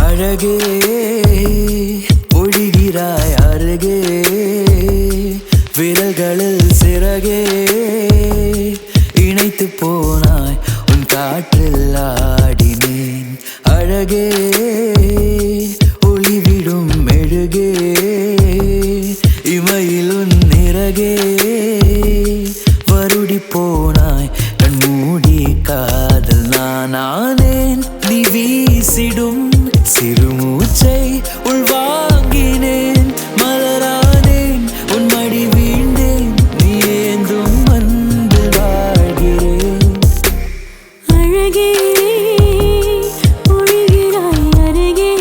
அழகே ஒழிகிறாய் அருகே விரல்களில் சிறகே இணைத்து போனாய் உன் காற்றில் ஆடினேன் அழகே ஒளிவிடும் மெழுகே இமையில் உன் நிறகே வருடி போனாய் கண்மூடி காதல் நானானேன் நீ வீசிடும் சிறுமூச்சை உள்வாங்கினேன் மலரானேன் உன் மடி வீழ்ந்தேன் நீ ஏந்தும் அன்பு வாழ்கிறேன் அழகே ஒழிகிறாய் அருகே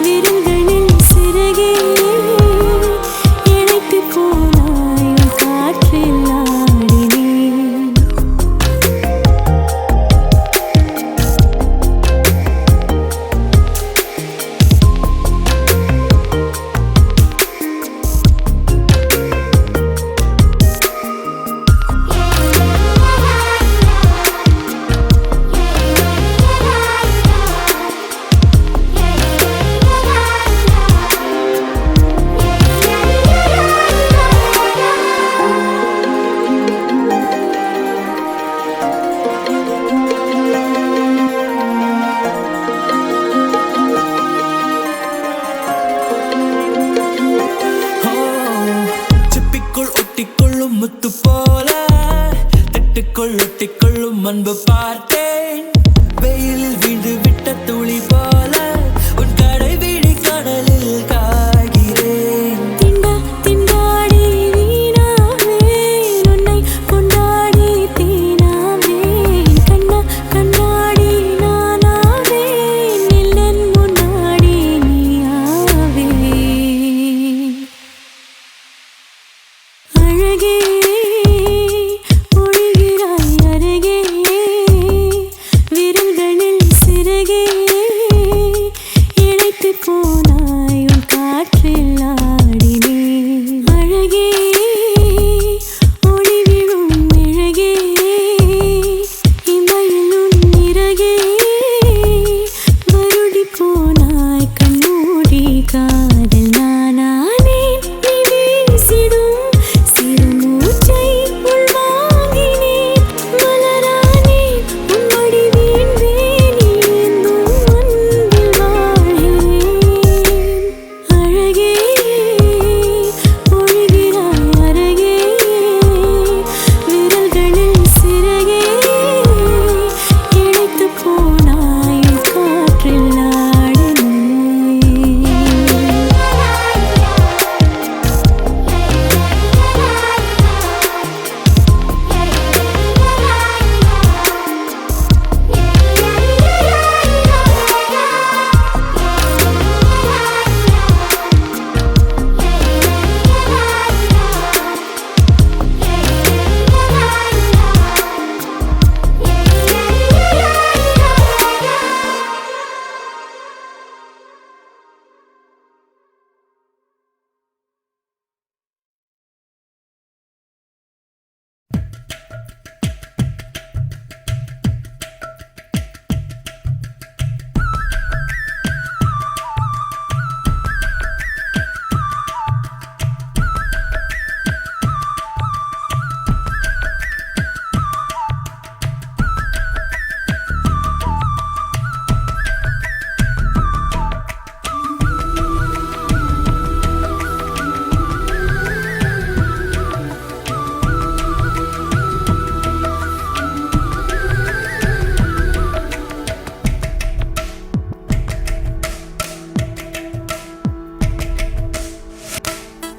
விரல்களில் சிறகே இணைத்து போனாய் உன் காற்றில் ஆடினேன் கைக்குள் ஒட்டிக்கொள்ளும் அன்பு பார்த்தேன். வெயிலில் வீண்டு விட்ட துளி போல உன் கடை வீடி கடலில் காய்கிறேன். திண்டாடி வீணாவேன், உன்னை கொண்டாடி தீனாவேன். கண்ணாடி நானாவேன், இல்லன் முன்னாடி நீயாவேன். அழகே ஒழிகிறாய் அருகே, விரல்களில் சிறகே இழைத்து போனாய் உன் காற்றில் ஆடினேன். அழகே ஒளி விழும் மெழுகே, இமையில் உன் இறகே வருடி போனாய் கண்மூடி காதல் நானானேன். நீ வீசிடும் சிறுமூச்சை உள்வாங்கினேன். மலரானேன் உன் மடி வீழ்ந்தேன், ஏந்தும் அன்பில் வாழ்கிறேன். அழகே ஒழிகிறாய் அருகே, விரல்களில் சிறகே இழைத்து போனாய் காற்றில் ஆடினேன்.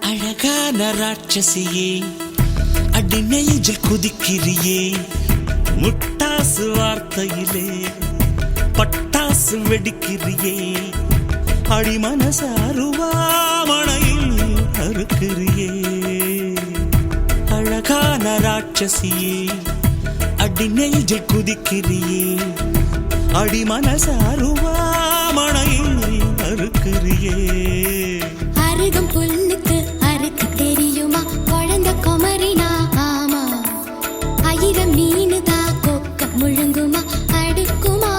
அழகான ராட்சசியே, அடி நெஞ்சில் குதிக்கிறியே. முட்டாசு வார்த்தையிலே பட்டாசு வெடிக்கிறியே. அடி மனச அருவாமணையில் அறுக்கிறியே. அழகான ராட்சசியே, அடி நெஞ்சில் குதிக்கிறியே. அடி மனச அருவாமணையில் அறுக்கிறியே. அருகம் புல்லுக்கு அறுக்க தெரியுமா? குழந்தை குமரினா ஆமா. ஆயிரம் மீனுதா கொக்க முழுங்குமா அடுக்குமா?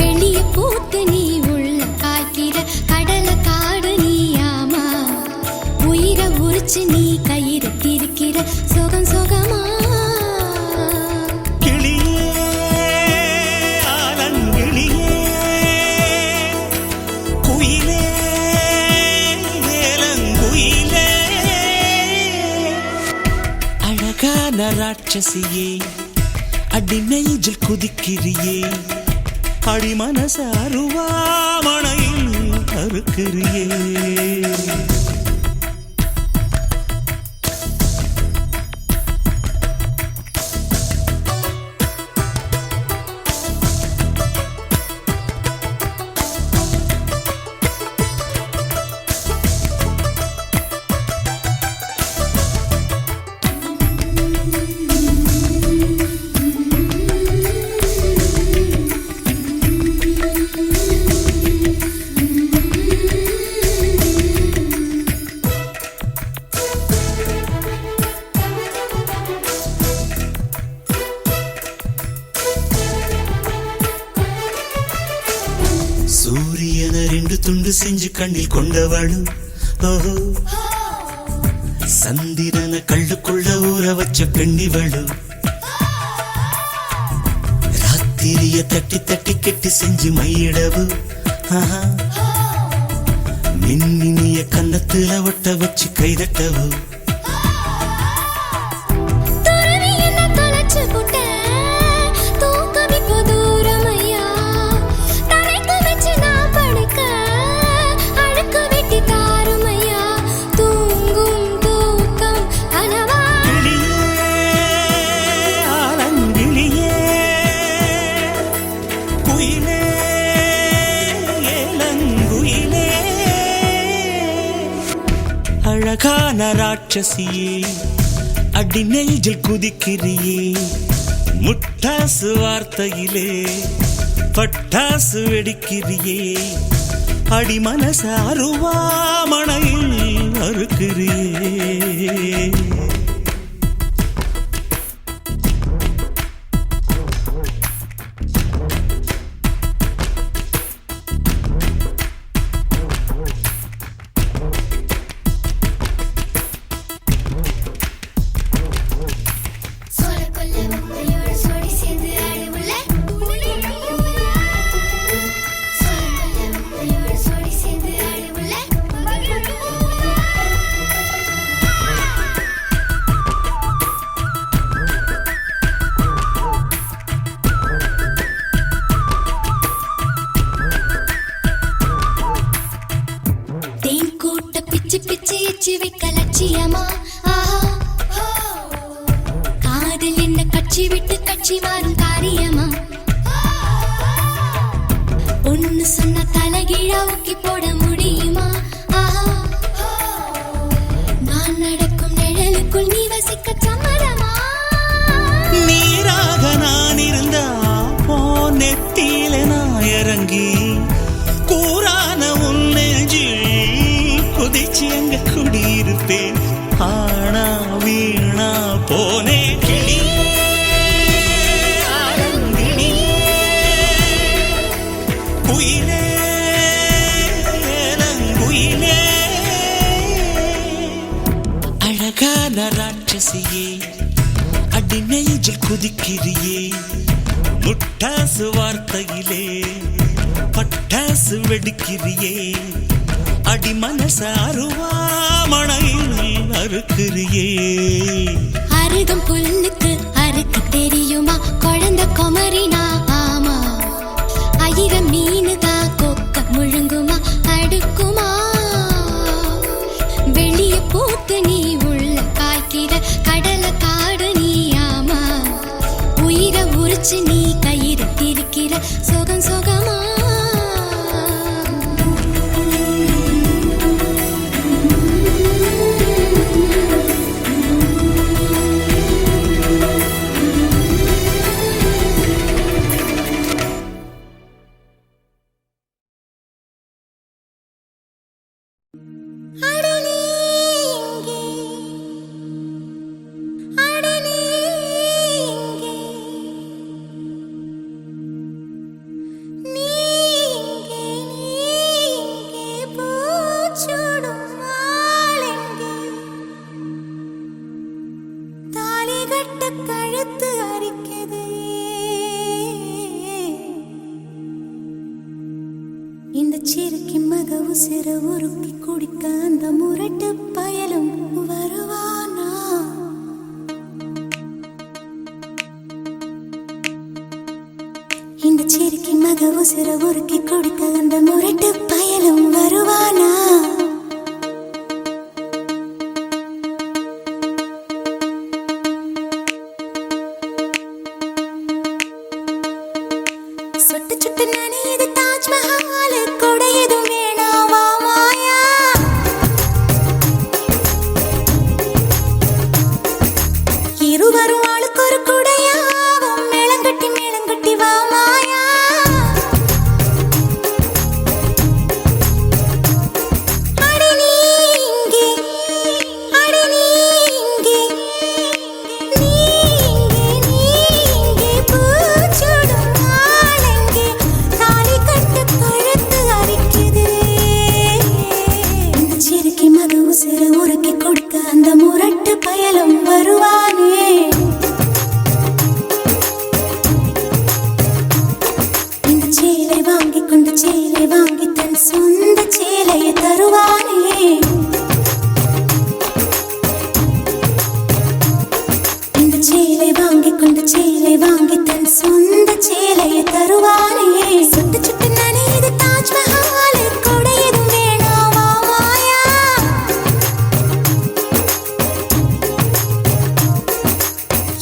வெளிய பூத்து நீ உள்ள காய்க்கிற கடல காடு நீ ஆமா. உயிரை உரிச்சு நீ கயிறு திரிக்கிற சுகம் சுகமா? ராட்சசியே, அடி நெஞ்சில் குதிக்கிறியே. அடி மனச அருவாமணையில் அறுக்கிறியே. சூரியனை ரெண்டு துண்டு செஞ்சு கண்ணில் கொண்டவளு. ஓஹோ, சந்திரனை கள்ளுக்குள்ள ஊற வச்ச பெண்ணிவளு. ராத்திரிய தட்டி தட்டி கெட்டி செஞ்சு மையிடவு. மின்னினிய கன்னத்துல ஒட்ட வச்சு கைதட்டவு. துறவி அழகான ராட்சசியே அடி நெஞ்சில் குதிக்கிறியே முட்டாசு வார்த்தையிலே பட்டாசு வெடிக்கிறியே அடி மனச அருவாமணையில் அறுக்கிறியே காதல் என்ன கட்சி விட்டு கட்சி மாறும் காரியமா ஒன்னு சொன்ன தலைகீழா ஊக்கி போட முடியுமா நான் நடக்கும் நிழலுக்குள் நீ வசிக்க சம்மதமா நீராக நான் இருந்தா போ நெத்தியில நான் இறங்கி கூறான உன் நெஞ்சில் குதிச்சு அங்க குடியிருப்பேன் ஆனா வீணா போனே கிளி ஆனந்தினி குயிலே நங்குயிலே அழகான ராட்சசியே அடி நெஞ்சில் குதிக்கிறியே முட்டாசு வார்த்தையிலே பட்டாசு வெடிக்கிறியே அடி மனச அருவாமணையில் அறுக்கிறியே அருகம் புல்லுக்கு அறுக்க தெரியுமா குழந்தை குமரினா ஆமா ஆயிரம் மீனுதா கொக்க முழுங்குமா அடுக்குமா வெளிய பூத்து நீ உள்ள காய்க்கிற கடல காடு நீ ஆமா உயிரை உரிச்சு நீ கயிறு திரிக்கிற சுகம் சுகமா இந்த சிறுக்கி மக உசிர உருக்கி குடிக்க அந்த முரட்டு பயலும் வருவானா இந்த சிறுக்கி மக உசிர உருக்கி குடிக்க அந்த முரட்டு பயலும் வருவானா சுட்டு சுட்டு நனையுது தாஜ்மஹால் கூட எதுவும் வேணாமா மாயா இருவரும் ஆளுக்கு ஒரு குடையாவும் மேளங்கட்டி வா மாயா அடி நீ இங்கே பூச்சுடும் ஆளங்கே தாலி கட்டு கழுத்து அரிக்குது இந்த சிறுக்கி மக உசிர உருக்கி கொடுக்க அந்த முரட்டு பயலும் வருவானே இந்த சேலை வாங்கி கொண்டு சேலை வாங்கி தன் சொந்த சேலையை தருவானே இந்த சேலை வாங்கி கொண்டு சேலை வாங்கி தன் சொந்த சேலையை தருவானே சுட்டு சுட்டு நனையுது தாஜ்மஹால் கூட எதுவும் வேணாமா மாயா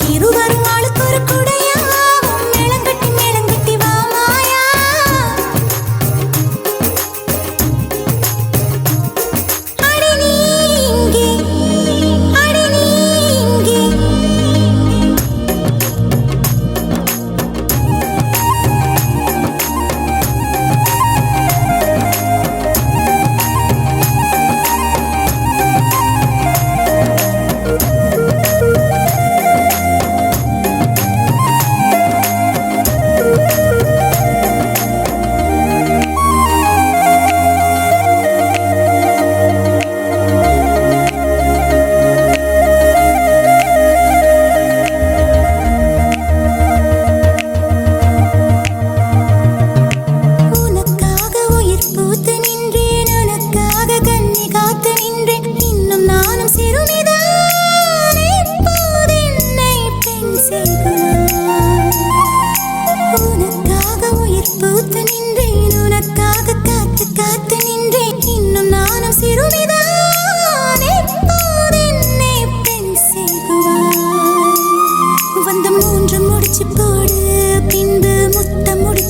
இருவரும் ஆளுக்கு ஒரு குடையாவும் மேளங்கட்டி வா மாயா அடி நீ இங்கே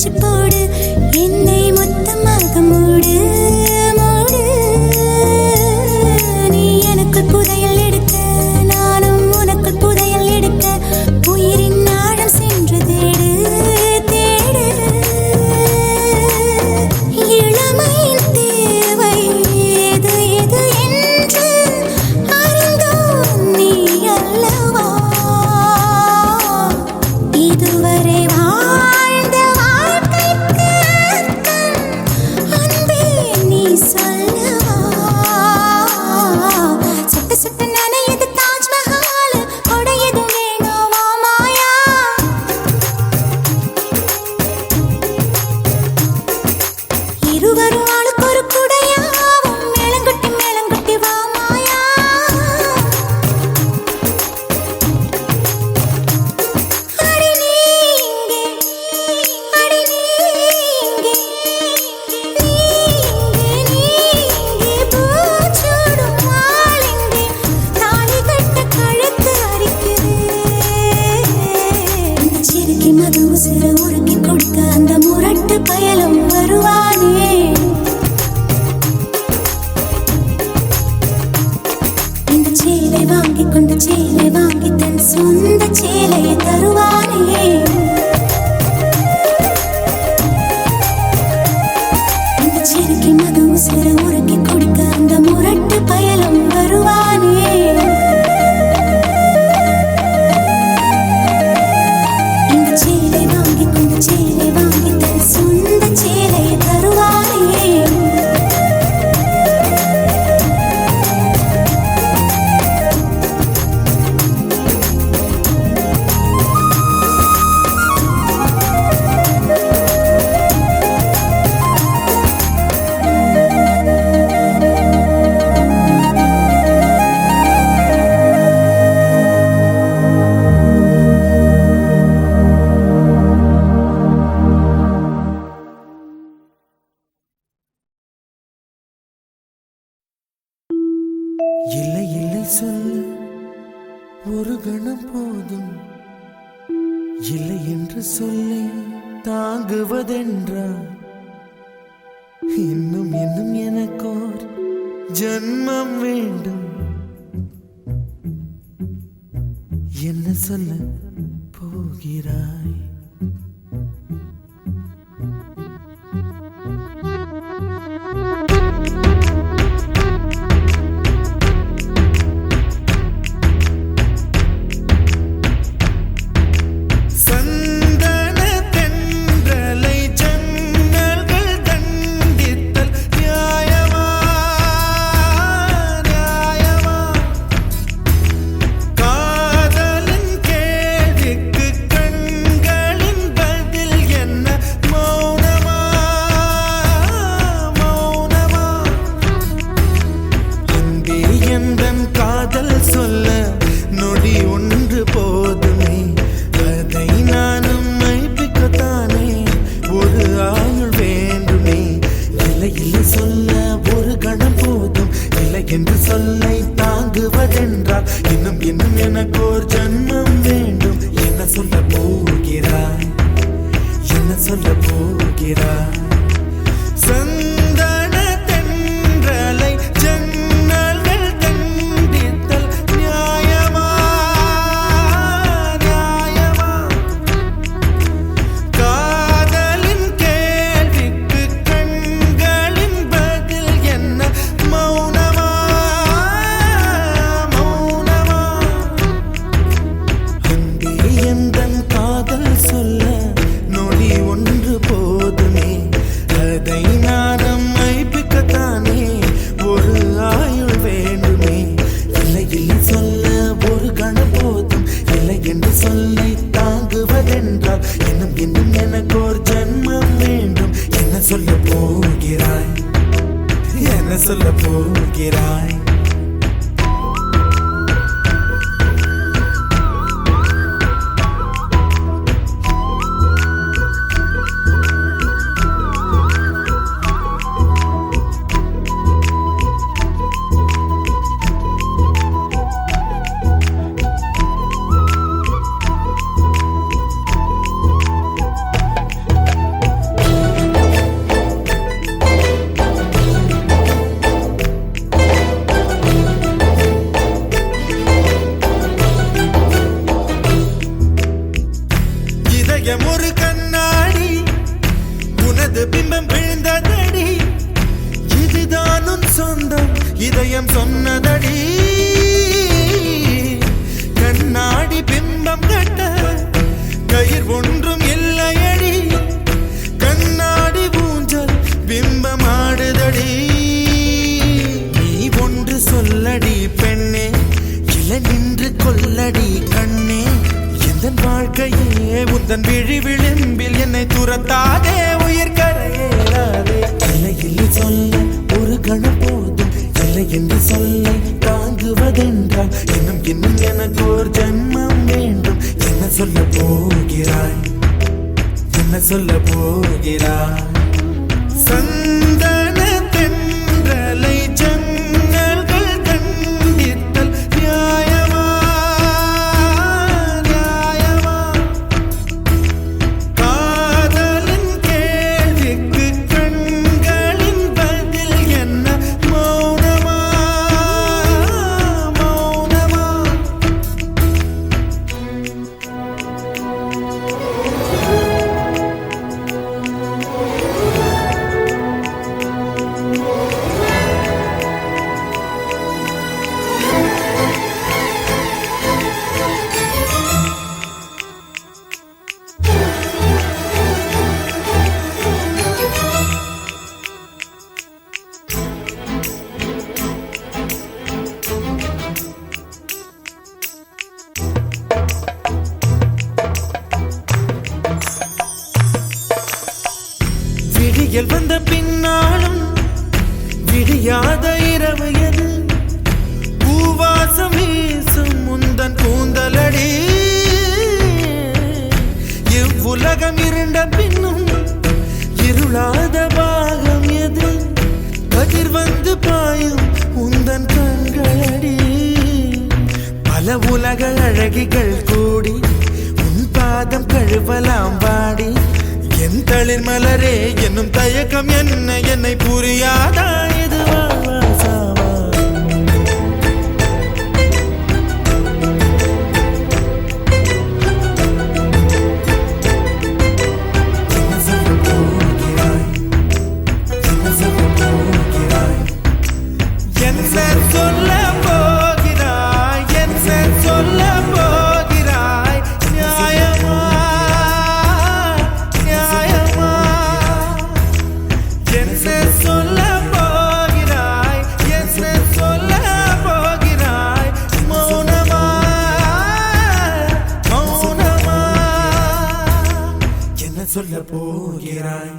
முடிச்சு போடு என்னை மொத்தமாக மூடு மூடு நீ எனக்குள் புதையல் எடுக்க நானும் உனக்குள் புதையல் எடுக்க உயிரின் ஆழம் சென்று தேடு தேடு இளமையின் தேவை எது எது என்று அறிந்தோம் நீ அல்லவா இதுவரை வாழ்ந்த வாழ்க்கைக்கு அர்த்தம் அன்பே நீ சொல்லவா சுட்டு சுட்டு நனையுது தாஜ்மஹால் உடையது வேணுமா மாயா இருவரும் ஆளுக்கு ஒரு குடையாவும் மேளங்குட்டி வா மாயா அடி நீ இங்கே அடி நீ இங்கே நீ இங்கே பூச்சூடும் நாள் இங்கே தாலி கட்ட கழுத்து அரிக்குது இந்த சிறுக்கி மது உசிர உருக்கி கொடுக்க அந்த முரட்டு பயலும் வருவானே இந்த சேலை வாங்கி கொண்டு சேலை வாங்கி தன் சொந்த சேலையை தருவானே இந்த சிறுக்கி மது உசிர உருக்கி கொடுக்க அந்த முரட்டு பயலும் வருவானே இந்த சேலை வாங்கி கொண்டு சேலை வாங்கி தன் சொந்த சேலையை தருவானே இல்லை இல்லை சொல்ல ஒரு கணம் போதும் இல்லை என்று சொல்லை தாங்குவதென்றா இன்னும் இன்னும் எனக்கோர் ஜன்மம் வேண்டும் என்ன சொல்ல போகிறாய் சந்தன தென்றலை ஜன்னல்கள் தண்டித்தல் நியாயமா நியாயமா காதலின் கேள்விக்கு கண்களின் பதில் என்ன மௌனமா மௌனமா அன்பே எந்தன் காதல் சொல்ல நொடி ஒன்று போதுமே அதை நானும் மைப்பிக்கத்தானே ஒரு ஆயுள் வேண்டுமே இல்லை இல்லை சொல்ல ஒரு கணம் போதும் இல்லை என்று சொல்லை தாங்குவதென்றால் இன்னும் இன்னும் எனக்கு ஒரு ஜன்மம் வேண்டும் என்ன சொல்ல போகிறாய் என்ன சொல்ல போகிறாய் சந்தன தென்றலை ஜன்னல்கள் தண்டித்தல் நியாயமா நியாயமா காதலின் கேள்விக்கு கண்களின் பதில் என்ன மௌனமா மௌனமா அன்பே எந்தன் காதல் சொல்ல நொடி ஒன்று போதுமே அதை நானும் மைப்பிக்கத்தானே ஒரு ஆயுள் வேண்டுமே இல்லை இல்லை சொல்ல ஒரு கணம் போதும் இல்லை என்று சொல்லை தாங்குவதென்றால் இன்னும் இன்னும் எனக்கு ஒரு ஜன்மம் வேண்டும் என்ன சொல்ல போகிறாய் என்ன சொல்ல போகிறாய் தீபம் கட்ட கயிர் ஒன்றும் இல்லையடி கண்ணாடி ஊஞ்சல் பிம்பமாடுதடி நீ ஒன்று சொல்லடி பெண்ணே இல நின்று கொல்லடி கண்ணே எந்த வாழ்க்கையே உந்தன் விழி விளிம்பில் என்னை துரத்தாதே உயிர் கரையேறாதே இல்லை இல்லை சொல்ல ஒரு கணம் போதும் இல்லை என்று சொல்ல தாங்குவதென்றால் இன்னும் இன்னும் எனக்கு ஒரு ஜன்மம் வேண்டும் என்ன சொல்ல போகிறாய் என்ன சொல்ல போகிறாய் சந்தன தென்றலை ஜன்னல்கள் கண்டித்தல் நியாயமா நியாயமா காதலின் கேள்விக்கு கண்களின் பதில் என்ன மௌனமா மௌனமா விடியல் வந்த பின்னாலும் விடியாத இரவு எது பூவாசம் வீசும் முந்தன் கூந்தலடி இவ்வுலகம் இருண்ட பின்னும் இருளாத பாகம் எது கதிர் வந்து பாயும் உந்தன் கண்களடி பல உலக அழகிகள் கூடி உன் பாதம் கழுவலாம் வாடி என் தளிர் மலரே என்னும் தயக்கம் என்ன என்னை புரியாதா இது வாசாவா என்ன சொல்ல போகிறாய் என்ன சொல்ல போகிறாய் நியாயமா நியாயமா என்ன சொல்ல போகிறாய் என்ன சொல்ல போகிறாய் மௌனமா மௌனமா என்ன சொல்ல போகிறாய்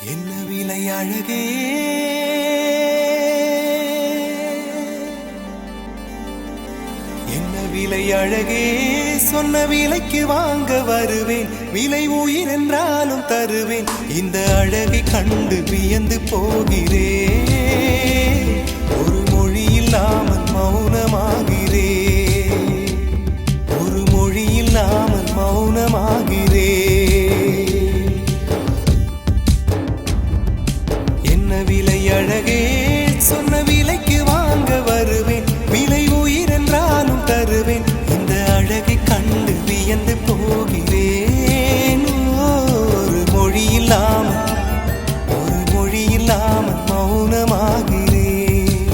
என்ன விலை அழகே என்ன விலை அழகே சொன்ன விலைக்கு வாங்க வருவேன் விலை உயிர் என்றாலும் தருவேன் இந்த அழகை கண்டு வியந்து போகிறேன் ஒரு மொழி இல்லாமல் மௌனமாகிறேன் ஒரு மொழி இல்லாமல் மௌனமாகிறேன் விலை அழகே சொன்ன விலைக்கு வாங்க வருவேன் விலை உயிர் என்றாலும் தருவேன் இந்த அழகை கண்டு வியந்து போகிறேன் ஒரு மொழி இல்லாமல் மௌனமாகிறேன்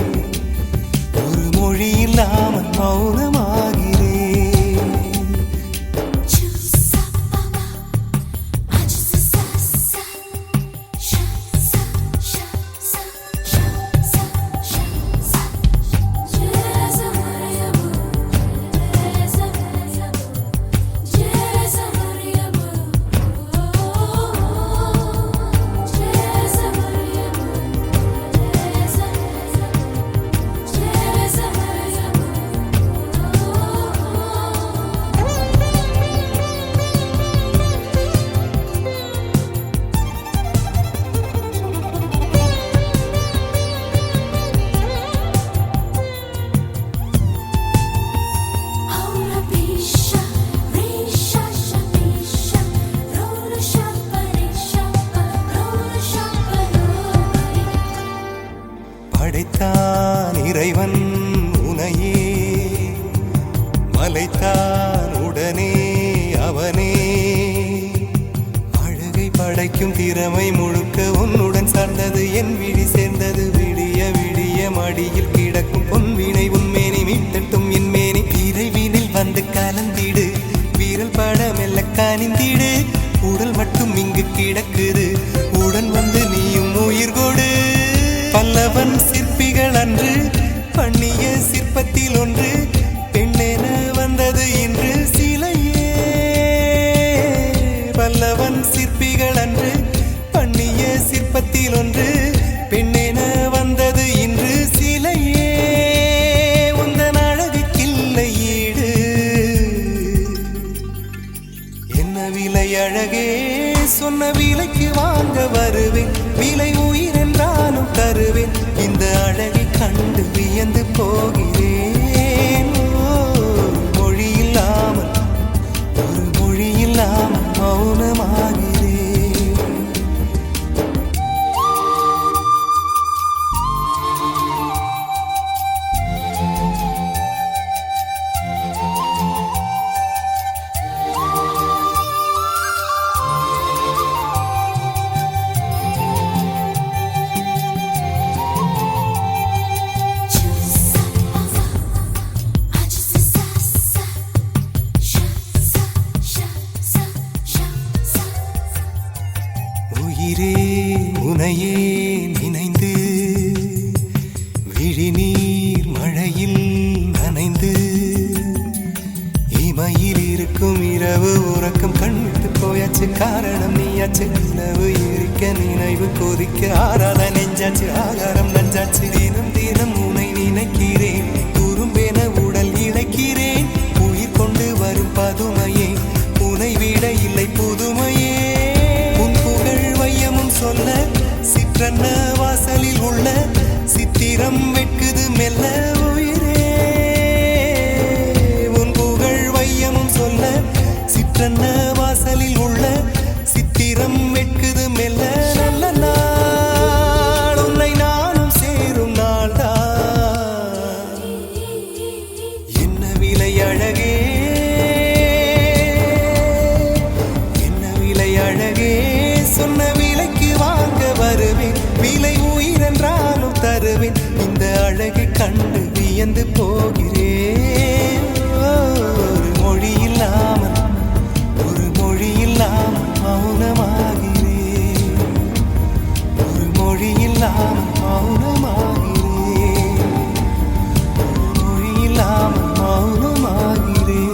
ஒரு மொழி இல்லாமல் மௌனமாகிறேன் அழைத்தான் உடனே அவனே. அழகை படைக்கும் திறமை முழுக்க உன்னுடன் சார்ந்தது, என் விழி சேர்ந்தது. விடிய விடிய மடியில் கிடக்கும் பொன்வினை உன்மேனி மீட்டட்டும் என் மேனி. விரைவினில் வந்து கலந்திடு, வீரல் பட மெல்ல கனிந்திடு. உடல் மட்டும் இங்கு கிடக்குது, உடன் வந்து நீயும் உயிர் கொடு. பல்லவன் சிற்பிகள் அன்று பண்ணிய சிற்பத்தில் ஒன்று, பெண்ணென வந்தது இன்று சிலையே. பல்லவன் சிற்பிகள் அன்று பண்ணிய சிற்பத்தில் ஒன்று, பெண்ணென வந்தது இன்று சிலையே. உந்தன் அழகுக்கில்லை ஈடு, என்ன விலை அழகே சொன்ன விலைக்கு வாங்க வருவேன். விலை உயிர் என்றாலும் தருவேன், இந்த அழகை கண்டு வியந்து போகிறேன். மொழி இல்லாமல் ஒரு மொழி இல்லாமல் மௌனமாகிறேன். உயிரே உனையே நினைந்து, விழிநீர் மழையில் நனைந்து, இமையில் இருக்கும் இரவு உறக்கம் கண்விட்டு போயாச்சு. காரணம் நீயாச்சு, நிலவு எரிக்க நினைவு கொதிக்க ஆறாத நெஞ்சாச்சு. ஆகாரம் நஞ்சாச்சு, தினம் தினம் உனை நினைக்கிறேன். குறும்பென உடல் இழைக்கிறேன், உயிர் கொண்டு வரும் பதுமையே. உனை விட இல்லை புதுமையே. சொல்ல சிற்றன்ன வாசலில் உள்ள சித்திரம் வெட்குது மெல்ல உயிரே. உன் புகழ் வையமும் சொல்ல சிற்றன்ன வாசலில் உள்ள சித்திரம் வெட்குது மெல்ல. நல்ல நாள் உன்னை நானும் சேரும் நாள்தான், என்ன விலை அழகே என்ன விலை அழகே சொன்ன விலைக்கு வாங்க வருவேன். விலை உயிர் என்றாலும் தருவேன், இந்த அழகை கண்டு வியந்து போகிறேன். ஒரு மொழி இல்லாமல் ஒரு மொழி இல்லாமல் மௌனமாகிறேன். ஒரு மொழி இல்லாமல் மௌனமாகிறேன். ஒரு மொழி இல்லாமல் மௌனமாகிறேன்.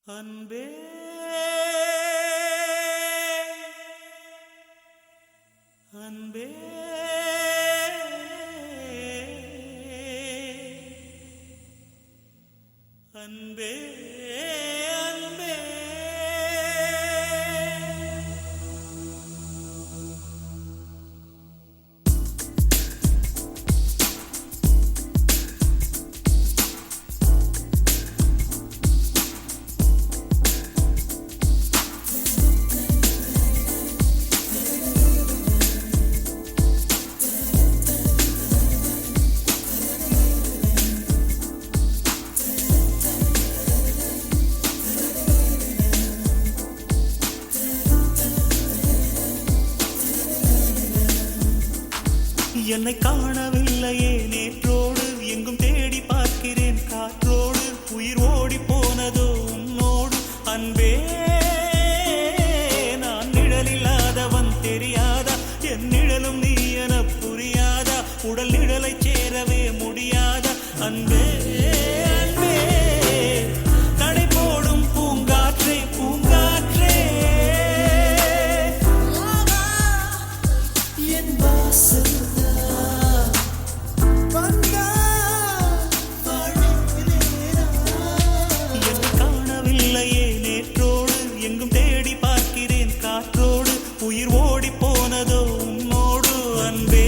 அன்பே அன்பே அன்பே அன்பே என்னை காணவில்லையே நேற்றோடு, எங்கும் தேடி பார்க்கிறேன் காற்றோடு. உயிர் ஓடி போனதோ உன்னோடு அன்பே. நான் நிழலில்லாதவன் தெரியாதா, என் நிழலும் நீ என புரியாதா. உடல் நிழலை சேரவே முடியாதா அன்பே அன்பே. கடை போடும் பூங்காற்றே பூங்காற்றே, என் வாசல் காணவில்லையே நேற்றோடு, எங்கும் தேடி பார்க்கிறேன் காற்றோடு. உயிர் ஓடி போனதோ உன்னோடு அன்பே.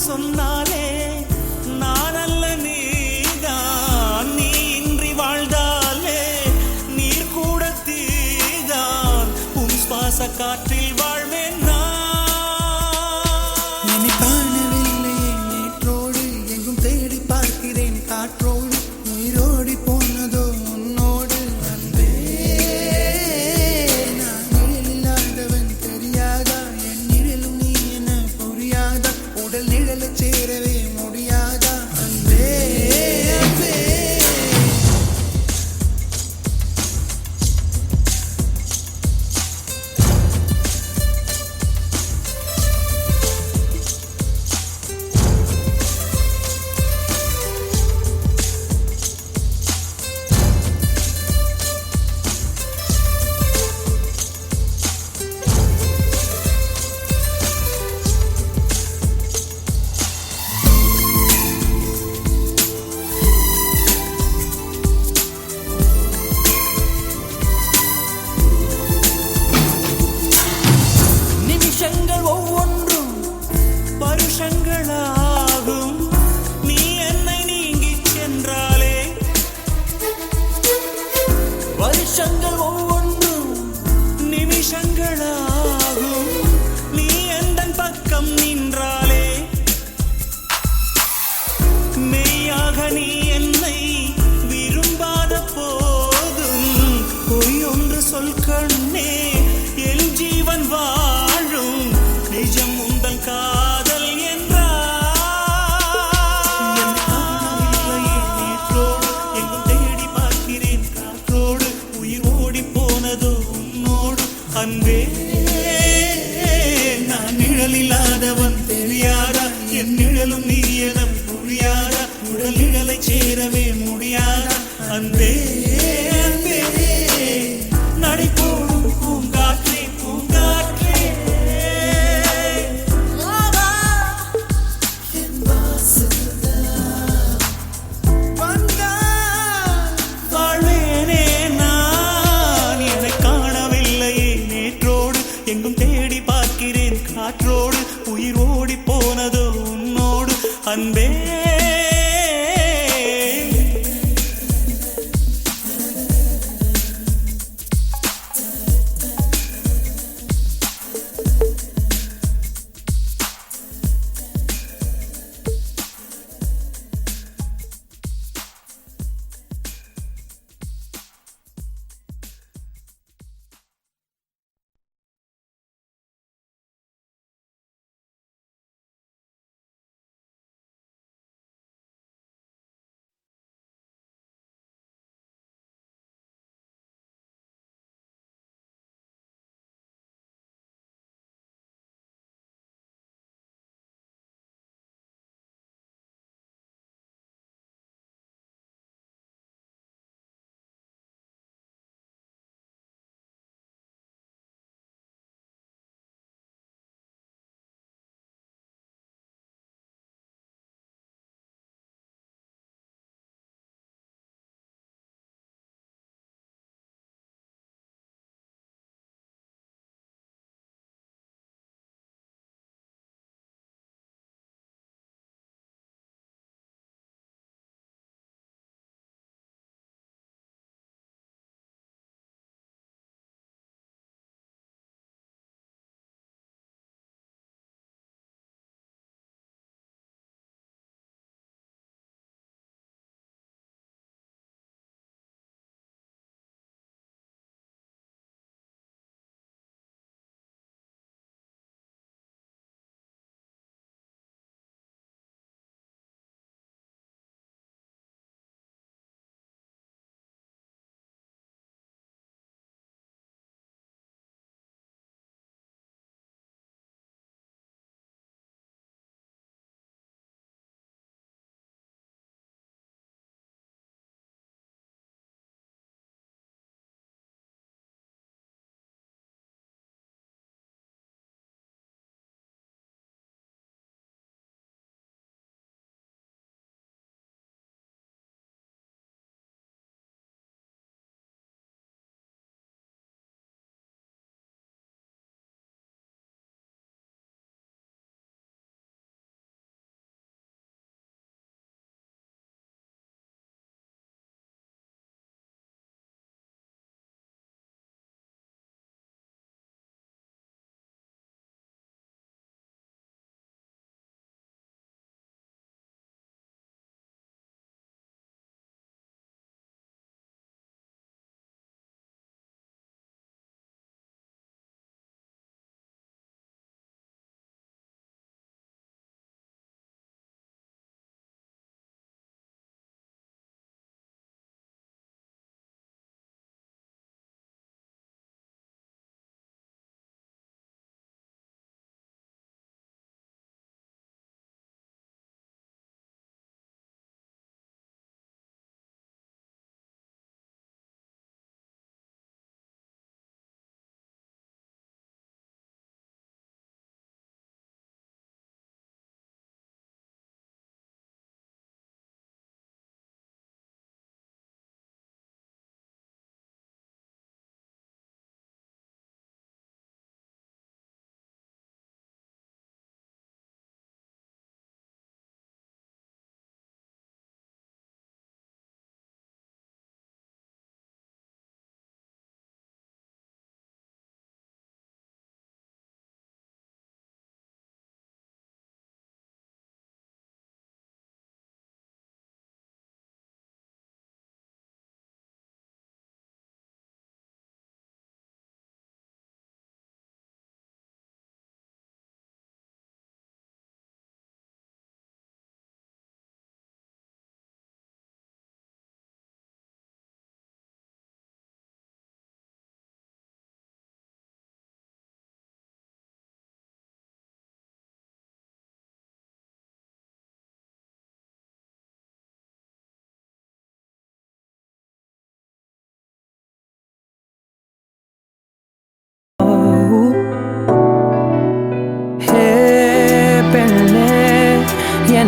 சொன்னாலே நான் அல்ல நீதான், நீ இன்றி வாழ்ந்தாலே நீர் கூட தீதான், உன் சுவாச காற்றில் வாழ்வேன் நான். என்னை காணவில்லையே நேற்றோடு, எங்கும் தேடி பார்க்கிறேன் காற்றோடு, உயிரோடி போனதோ உன்னோடு. அன்பே நான் நிழல் இல்லாதவன் தெரியாதா, என் நிழலும் நீ என புரியாதா, உடல் நிழலை சேரவே முடியாதா. அன்பே அன்பே நிமிஷங்கள் ஒவ்வொன்றும் வருஷங்களாகும், நீ என்னை நீங்கிச் சென்றாலே. வருஷங்கள் ஒவ்வொன்றும் நிமிஷங்களாகும், நீ எந்தன் பக்கம் நின்றாலே. மெய்யாக நீ என்னை விரும்பாத போதும் பொய் ஒன்று சொல் கண்ணே, என் ஜீவன் வாழும் நிஜம் உந்தன் காதல் என்றார். நேற்றோடு எங்கும் தேடி பார்க்கிறேன் காற்றோடு, உயிர் ஓடி போனதோ உன்னோடு. அன்பே நான் நிழல் இல்லாதவன் தெரியாதா, என் நிழலும் நீ என புரியாதா, உடல் நிழலை சேரவே முடியாதா. அன்பே அன்பே நடைபோடும் பூங்காற்றே பூங்காற்றே, என் வாசல்தான் வந்தால் வாழ்வேனே நான். என்னை காணவில்லையே நேற்றோடு, எங்கும் தேடி பார்க்கிறேன் காற்றோடு, உயிர் ஓடி போனதோ உன்னோடு. அன்பே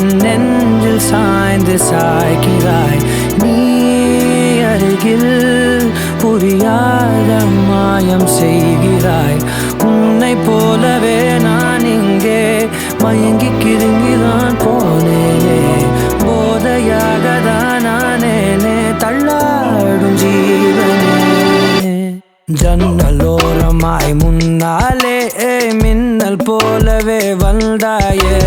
என் நெஞ்சில் சாய்ந்து சாய்கிறாய் நீ அருகில் புரியாத மாயம் செய்கிறாய் உன்னை போலவே நான் இங்கே மயங்கி கிருங்கிதான் போனேனே போதையாக தான் நானேனே தள்ளாடும் ஜீவனே ஜன்னலோரமாய் முன்னாலே மின்னல் போலவே வந்தாயே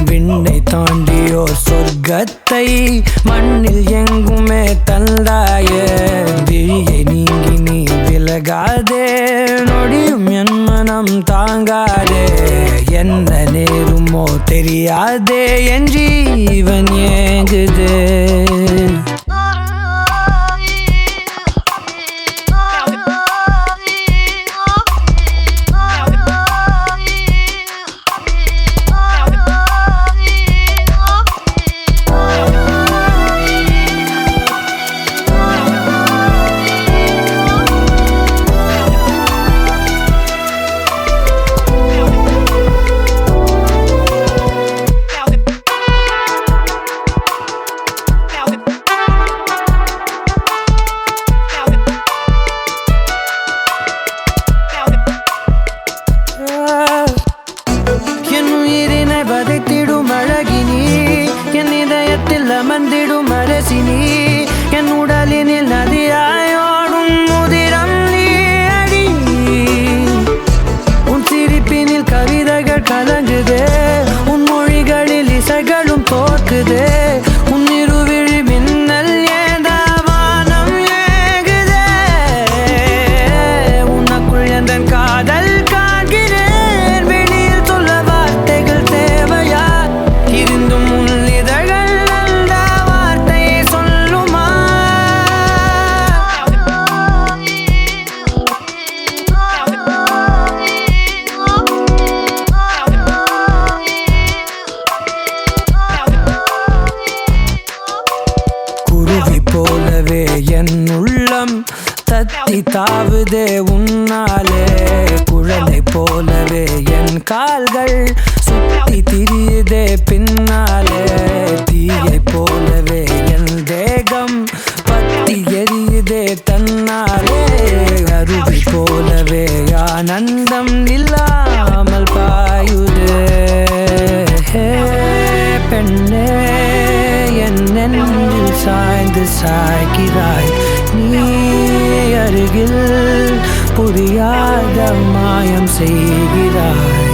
விண்ணை தாண்டியோ சொர்க்கத்தை மண்ணில் எங்குமே தந்தாயே விழியை நீங்கி நீ விலகாதே நொடியும் என் மனம் தாங்காதே என்ன நேருமோ தெரியாதே என் ஜீவன் ஏங்குதே வதைத்திடும் அழகினி என் இதயத்தில் அமர்ந்திடும் அரசினி என் உடலினில் நதியாயோடும் முதிரம் நீ அடி உன் சிரிப்பினில் கவிதைகள் கலங்குதே உன் மொழிகளில் இசைகளும் தோற்குதே உன் இருவிழி மின்னல் ஏதாவானம் ஏகுதே உனக்குள் எந்த காதல் காண்கிறேன் வெளியில் சொல்ல வார்த்தைகள் தேவையா இருந்தும் உன் இதழ்கள் அந்த வார்த்தை சொல்லுமா குருவி போலவே என் உள்ளம் தத்தி தாவுதே உன்னாலே குழலை போலவே என் கால்கள் சுத்தி திரியுதே பின்னாலே தீயை போலவே என் தேகம் பத்தி எரியுதே தன்னாலே அருவி போலவே ஆனந்தம் இல்லாமல் பாயுதே பெண்ணே என் நெஞ்சில் சாய்ந்து சாய்கிறாய் நீ அருகில் புரியாத மாயம் செய்கிறாய்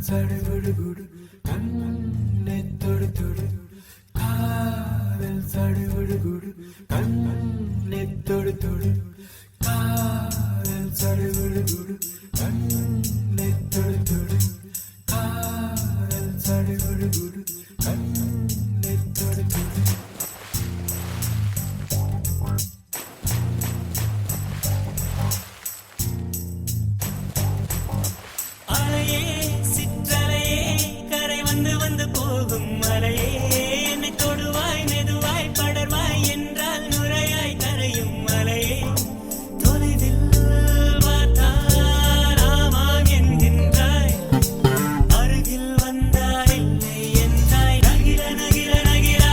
சடுகுடு கண்ணை தொடு தொடு காதல் சடுகுடு கண்ணை தொடு தொடு காதல் சடுகுடு கண்ணை தொடு தொடு காதல் சடுகுடு கண்ணை தொடு தொடு அலையே சிற்றலையே கரை வந்து வந்து போகும் மலையே என்னை தொடுவாய் மெதுவாய் படர்வாய் என்றால் நுரையாய் கரையும் மலையே தொலைவில் பார்த்தால் ஆமாம் என்கின்றாய் அருகில் வந்தால் இல்லை என்றாய் நகிர நகிர நகிரா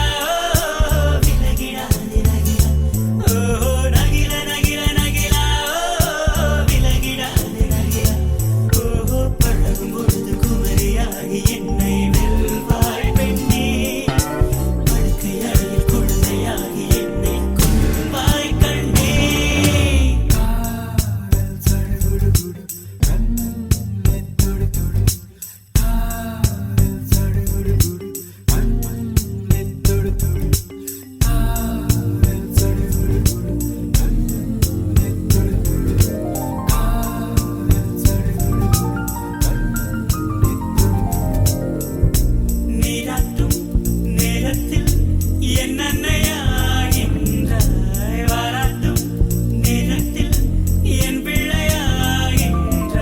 ஓ விலகிடாது நகிரா ஓ நகிர நகிர நகிரா ஓ விலகிடாது நகிரா ஓஹோ பழகும் பொழுது குமரியாகி என்னை வெல்வாய் பெண்ணே படுக்கை அறையில் குழந்தையாகி என்னை கொள்வாய் கண்ணே காதல் சடுகுடு கண்ணை தொடு தொடு காதல் சடுகுடு கண்ணை தொடு தொடு காதல் சடுகுடு கண்ணை தொடு தொடு காதல் சடுகுடு நீராட்டும் நேரத்தில் என் அன்னையாகின்றாய் வாராட்டும் நேரத்தில் என் பிள்ளையாகின்றாய்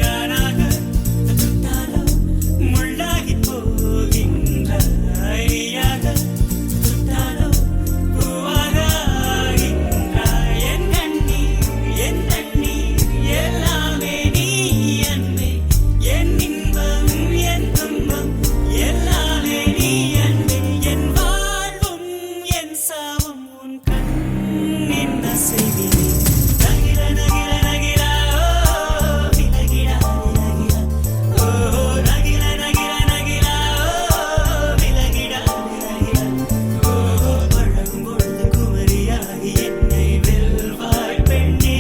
நானாக சுட்டாலோ முள்ளாகி போகின்றாய் நீயாக சுட்டாலோ பூவாக ஆகின்றாய் என் தண்ணீர் எல்லாமே நீ அன்பே என் இன்பம் என் துன்பம் எல்லாமே நீ அன்பே என் வாழ்வும் என் சாவும் உன் கண்ணின் அசைவிலே நகிர நகிர நகிரா ஓ விலகிடாது நகிரா ஓ நகிர நகிர நகிரா ஓ விலகிடாது நகிரா ஓ பழகும் பொழுது குமரியாகி என்னை வெல்வாய் பெண்ணே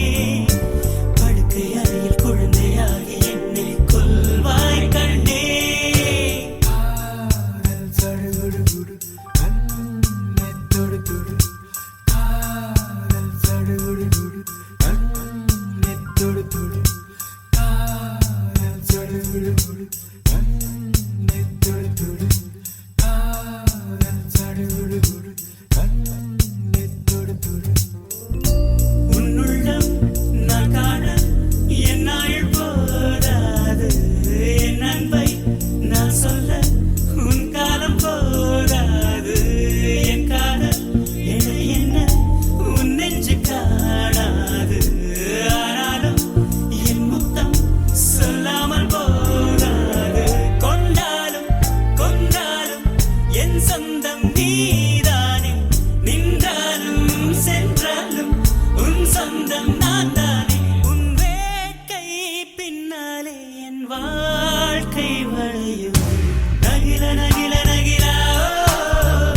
படுக்கை அறையில் குழந்தையாகி என்னை கொல்வாய் கண்ணே காதல் சடுகுடு கண்ணை தொடு தொடு காதல் சடுகுடு கண்ணை தொடு தொடு காதல் சடுகுடு கண்ணை தொடு தொடு காதல் சடுகுடு கண்ணை தொடு தொடு உன்னுள்ளம் நான் காண என் நாள் போதாது என் அன்பை நான் சொல்ல உன் காலம் போதாது என் காதல் என என்ன உன் நெஞ்சு காணாது ஆனாலும் என் முத்தம் சொல்லாமல் போகாது கொண்டாலும் கொண்டாலும் என் சொந்தம் நீதானே நின்றாலும் சென்றாலும் உன் சொந்தம் நான் தானே உன் வேட்கை பின்னாலே என் வாழ்க்கை வளையும் நகில நகில நகிரா ஓ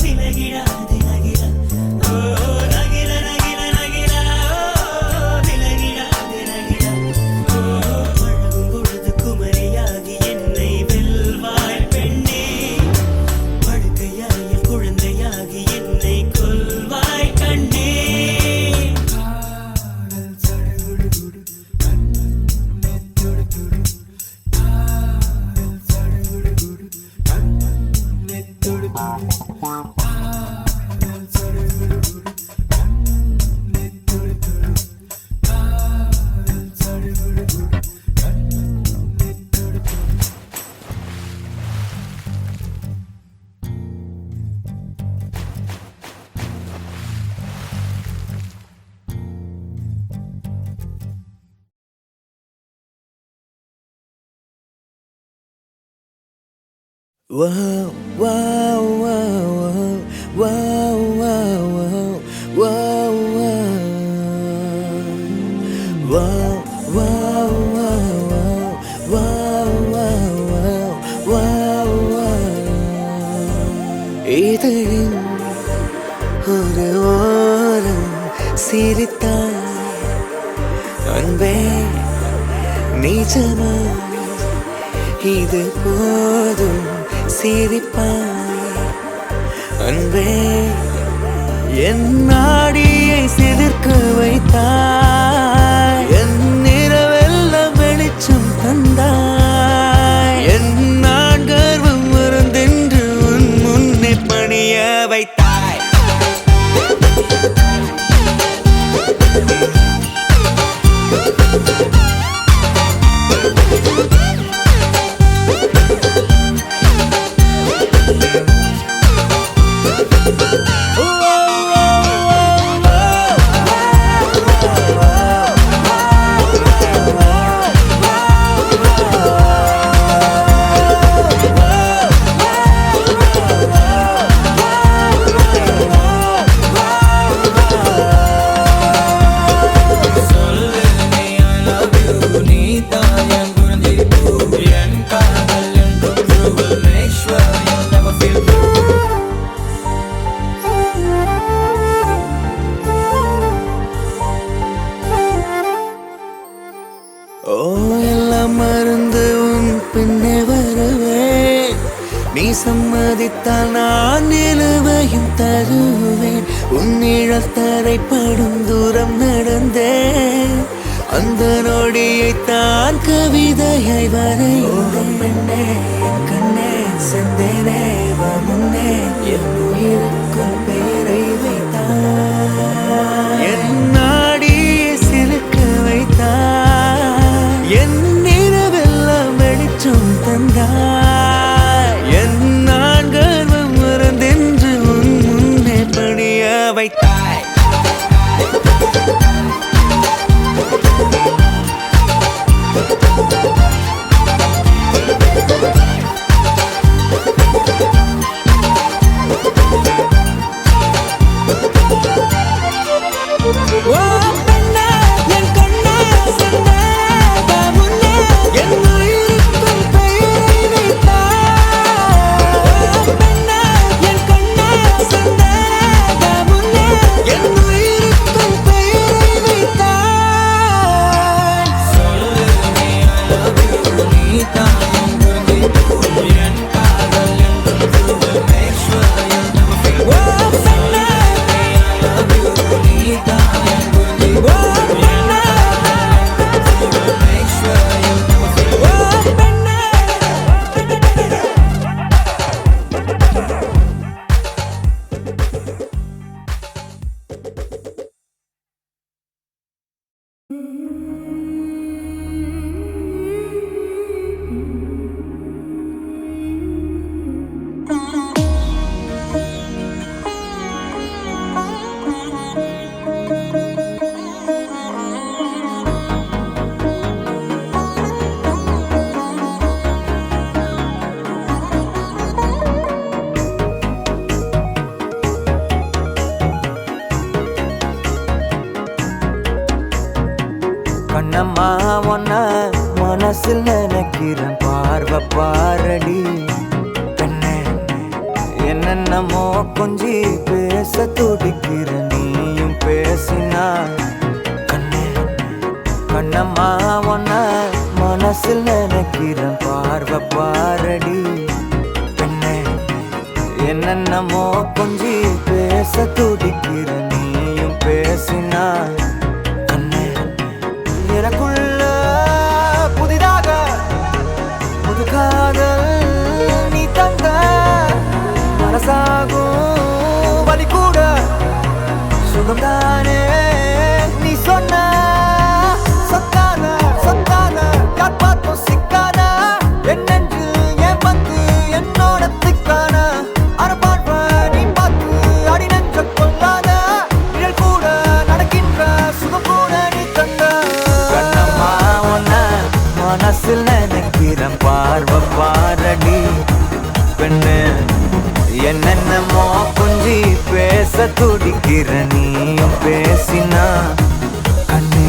விலகிடாது நகிரா ஓ நகில நகில நகிரா ஓ விலகிடாது நகிரா ஓ பழகும் பொழுது குமரியாகி என்னை வெல்வாய் பெண்ணே படுக்கை அறையில் குழந்தையாகி என்னை கொல்வாய் கண்ணே காதல் சடுகுடு கண்ணை தொடு தொடு காதல் சடுகுடு கண்ணை தொடு தொடு காதல் சடுகுடு கண்ணை தொடு தொடு காதல் சடுகுடு கண்ணை தொடு தொடு Whoa, whoa, whoa, whoa, whoa, whoa, whoa, whoa, whoa, whoa, whoa. இதழின் ஒரு ஓரம் சிரித்தாய் அன்பே நிஜமாய் இது போதும் சிரிப்பாய் அன்பே என் நாடியை சிலிர்க்க வைத்தாய் என் நிறவெல்லாம் வெளிச்சம் தந்தாய் என் நான் கர்வம் மறந்தென்று உன் முன்னே பணிய வைத்தாய் ஓ எல்லாம் மறந்து உன் பின்னே வருவேன் நீ சம்மதித்தால் நான் நிலுவையும் தருவேன் உன் நிழல் தரைப்படும் தூரம் நடந்தேன் அந்த நொடியை தான் கவிதையை வரைந்தேன் பெண்ணே என் கண்ணே செந்தேனே வா முன்னே என் உயிருக்குள் பெயரை வைத்தாய் என் நாடியை சிலுக்க வைத்தாய் என் நிறவெல்லாம் வெளிச்சம் தந்தாய் என் நான் கர்வம் மறந்தென்று உன் முன்னே பணிய வைத்தாய் ஓ பெண்ணே என் கண்ணே செந்தே வா முன்னே என் உயிருக்குள் பெயரை வைத்தாய் ஓ பெண்ணே என் கண்ணே செந்தே வா முன்னே என் உயிருக்குள் பெயரை வைத்தாய் சொல்லு நீ I love you நீ தான் என் குருதி என் காதல் என்றும் you will make sure you'll never feel ஓ பெண்ணே I love you நீ தான் என் குருதி என் காதல் என்றும் you will make sure you'll never feel ஓ பெண்ணே கண்ணம்மா ஒன்ன மனசில் நினைக்கிறேன் பார்வை பாரடி பெண்ணே என்னென்னமோ கொஞ்சி பேச துடிக்கிற நீயும் பேசினா கண்ணே கண்ணம்மா ஒன்ன மனசில் நினைக்கிறேன் பார்வை பாரடி பெண்ணே என்னென்னமோ கொஞ்சி பேச துடிக்கிற நீயும் பேசினா எனக்குள்ள புதிதாக புது காதல் நீ தந்த மனசாகும் வலி கூட சுகம்தானே நீ சொன்ன சொத்தான சொத்தான யார் பார்த்தும் சிக்கான என்னென்று ஏன் வந்து என்னோட திக்கான அரபாட்ப நீ பார்த்து அடி நெஞ்ச கொள்ளாத நிழல் கூட நடக்கின்ற சுகம் கூட நீ தந்த கண்ணம்மா ஒன்ன மனசில் நினைக்கிறேன் பார்வை பாரடி பெண்ணு என்னென்னமோ கொஞ்சி பேச துடிக்கிற நீயும் பேசினா கண்ணு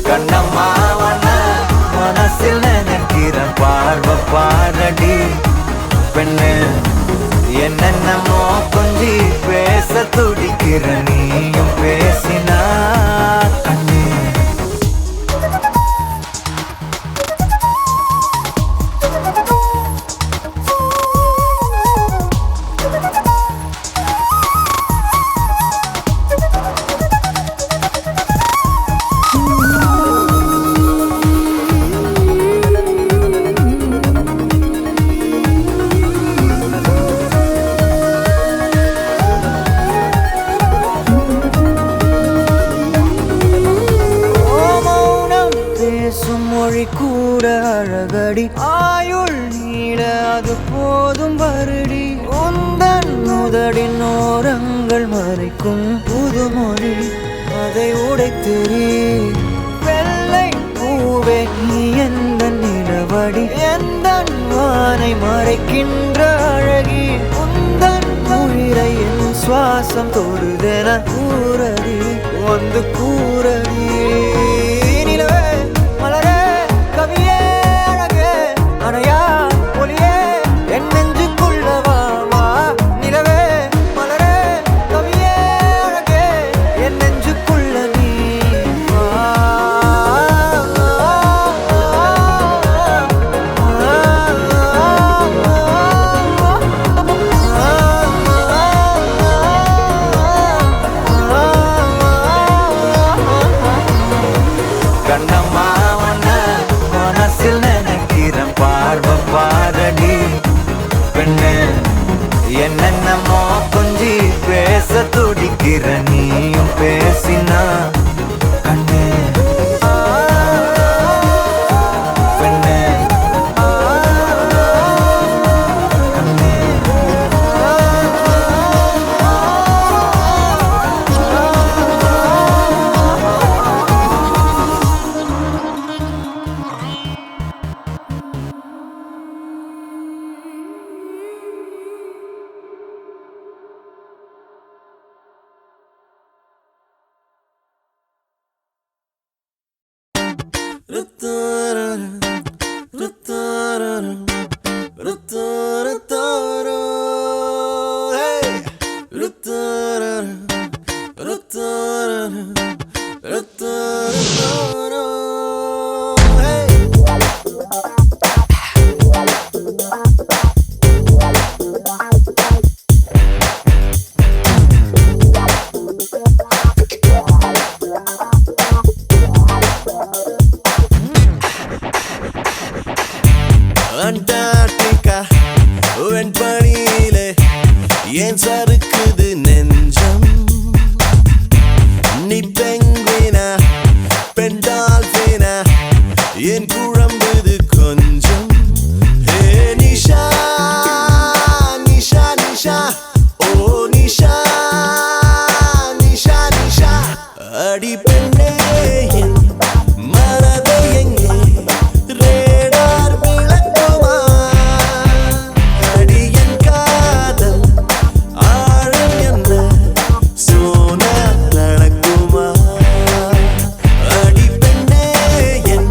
கண்ணம்மா ஒன்ன மனசில் நினைக்கிறேன் பார்வை பாரடி பெண்ணு என்னென்னமோ கொஞ்சி பேச துடிக்கிற நீயும் பேசினா கண்ணு முழுதும் வருடி உந்தன் முதடின் ஓரங்கள் மறைக்கும் புதுமொழி அதை உடைத்தெறி வெள்ளை பூவே நீ எந்த நிலவடி எந்த வானை மறைக்கின்ற அழகி உந்தன் உயிரை என் சுவாசம் தொடுதென கூறடி வந்து கூறடி நிலவே மலரே கவியே அழகே அணையா ஒளியே என் நெஞ்சுக்குள்ளவா வா நிலவே மலரே கவியே அழகே என் நெஞ்சுக்குள்ள நீ வா கண்ணம்மா உன்ன மனசில் நினைக்கிறேன் பார்வை பாரடி பெண்ணு என்னென்னமோ கொஞ்சி பேச துடிக்கிற நீயும் பேசினா கண்ணு பெண்ணு கண்ணு அண்டார்டிகா வெண்பனியிலே ஏன் சறுக்குது நெஞ்சம் நீ பெங்குவினா பெண் டால்பினா ஏன் குழம்புது கொஞ்சம் ஹே நிஷா நிஷா நிஷா ஓ நிஷா நிஷா நிஷா அடி பெண்ணே என் மனதை எங்கே ரேடார் விளக்குமா அடி என் காதல் ஆழம் என்ன சோனா நடக்குமா அடி பெண்ணே என்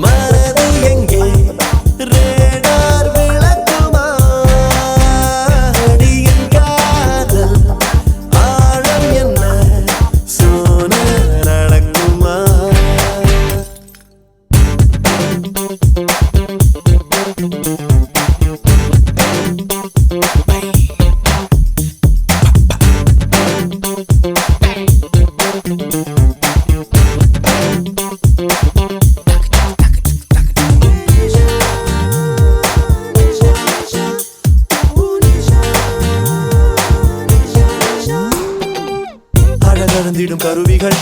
மனது எங்கே ரேடார் விளக்குமா அடி என் காதல் ஆழம் என்ன சோனா நடக்குமா அழகழந்திடும் கருவிகள்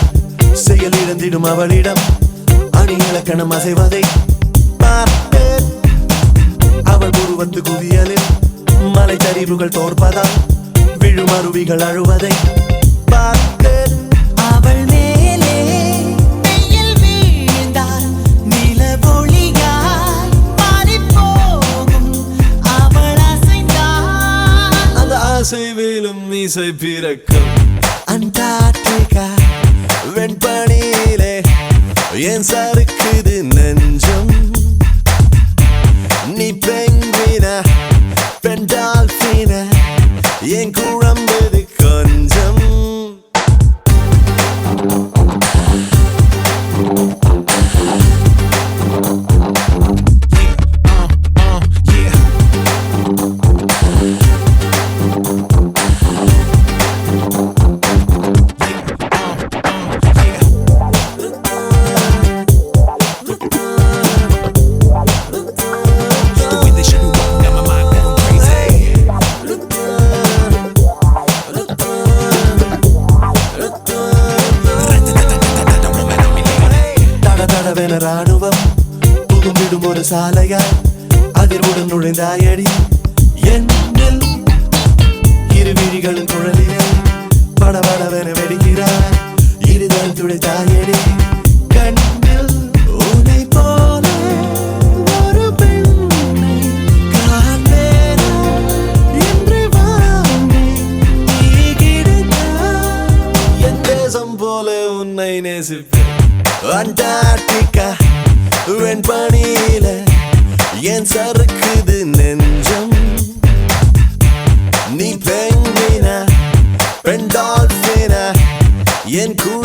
செயல் இழந்திடும் அவளிடம் அணி இலக்கணம் அசைவதை பார்த்தேன் அவள் உருவத்து குவியலில் மலை சரிவுகள் தோற்பதால் விழும் அருவிகள் அழுவதை பார்த்தேன் அவள் மேலே வெயில் வீழ்ந்தால் நிலவொளியால் மாறிப்போகும் அவள் அசைந்தால் அந்த அசைவிலும் இசை பிறக்கும் அண்டார்டிகா வெண்பனியிலே ஏன் சறுக்குது நெஞ்சம் நீ பெங்குவினா பெண் டால்பினா ஏன் குழம்புது கொஞ்சம் தடதடவென ராணுவம் புகுந்திடும் ஒரு சாலையாய் அதிர்வுடன் நுழைந்தாயடி நேசிப்பேன் அண்டார்டிகா வெண்பனியில என் சறுக்குது நெஞ்சம் நீ பெண்ணினா பெண் டால்பினா என் கூட